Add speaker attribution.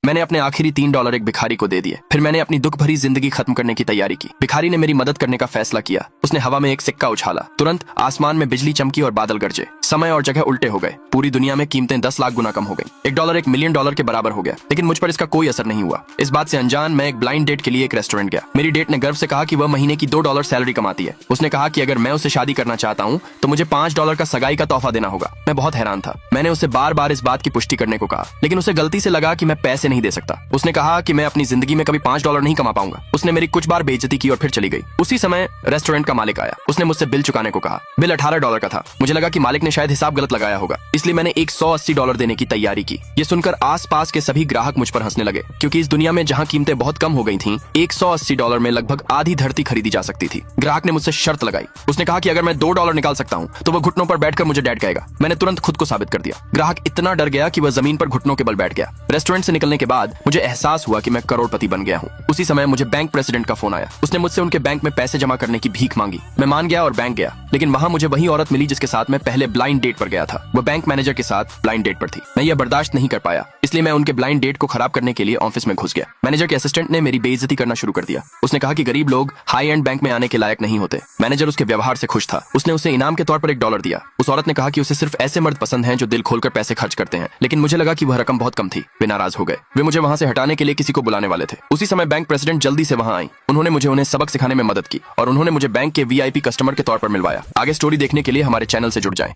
Speaker 1: मैंने अपने आखिरी $3 एक भिखारी को दे दिए। फिर मैंने अपनी दुख भरी जिंदगी खत्म करने की तैयारी की। भिखारी ने मेरी मदद करने का फैसला किया। उसने हवा में एक सिक्का उछाला। तुरंत आसमान में बिजली चमकी और बादल गरजे। समय और जगह उल्टे हो गए। पूरी दुनिया में कीमतें 10 लाख गुना कम हो गई। $1 $1 मिलियन के बराबर हो गया। लेकिन मुझ पर इसका कोई असर नहीं हुआ। इस बात से अनजान मैं एक ब्लाइंड डेट के लिए एक रेस्टोरेंट गया। मेरी डेट ने गर्व से कहा कि वह महीने की $2 सैलरी कमाती है। उसने कहा कि अगर मैं उससे शादी करना चाहता हूँ तो मुझे $5 का सगाई का तोहफा देना होगा। मैं बहुत हैरान था। मैंने उसे बार बार इस बात की पुष्टि करने को कहा, लेकिन उसे गलती से लगा कि मैं पैसे नहीं दे सकता। उसने कहा कि मैं अपनी जिंदगी में कभी $5 नहीं कमा पाऊंगा। उसने मेरी कुछ बार बेइज्जती की और फिर चली गई। उसी समय रेस्टोरेंट का मालिक आया। उसने मुझसे बिल चुकाने को कहा। बिल $18 का था। मुझे लगा कि मालिक ने शायद हिसाब गलत लगाया होगा, इसलिए मैंने $180 देने की तैयारी की। ये सुनकर आसपास के सभी ग्राहक मुझ पर हंसने लगे, क्योंकि इस दुनिया में जहां कीमतें बहुत कम हो गई थीं, $180 में लगभग आधी धरती खरीदी जा सकती थी। ग्राहक ने मुझसे शर्त लगाई। उसने कहा कि अगर मैं $2 निकाल सकता हूं तो वह घुटनों पर बैठकर मुझे डैड कहेगा। मैंने तुरंत खुद को साबित कर दिया। ग्राहक इतना डर गया कि वह जमीन पर घुटनों के बल बैठ गया। रेस्टोरेंट से निकलने के बाद मुझे एहसास हुआ कि मैं करोड़पति बन गया हूँ। उसी समय मुझे बैंक प्रेसिडेंट का फोन आया। उसने मुझसे उनके बैंक में पैसे जमा करने की भीख मांगी। मैं मान गया और बैंक गया, लेकिन वहां मुझे वही औरत मिली जिसके साथ मैं पहले ब्लाइंड डेट पर गया था। वह बैंक मैनेजर के साथ ब्लाइंड डेट पर थी। मैं यह बर्दाश्त नहीं कर पाया, इसलिए मैं उनके ब्लाइंड डेट को खराब करने के लिए ऑफिस में घुस गया। मैनेजर के असिस्टेंट ने मेरी बेइज्जती करना शुरू कर दिया। उसने कहा कि गरीब लोग हाई एंड बैंक में आने के लायक नहीं होते। मैनेजर उसके व्यवहार से खुश था। उसने उसे इनाम के तौर पर $1 दिया। उस औरत ने कहा कि उसे सिर्फ ऐसे मर्द पसंद हैं जो दिल खोलकर पैसे खर्च करते हैं, लेकिन मुझे लगा कि वह रकम बहुत कम थी। वे नाराज हो गए। वे मुझे वहां से हटाने के लिए किसी को बुलाने वाले थे। उसी समय बैंक प्रेसिडेंट जल्दी से वहां आई। उन्होंने मुझे उन्हें सबक सिखाने में मदद की और उन्होंने मुझे बैंक के VIP कस्टमर के तौर पर मिलवाया। आगे स्टोरी देखने के लिए हमारे चैनल से जुड़ जाएं।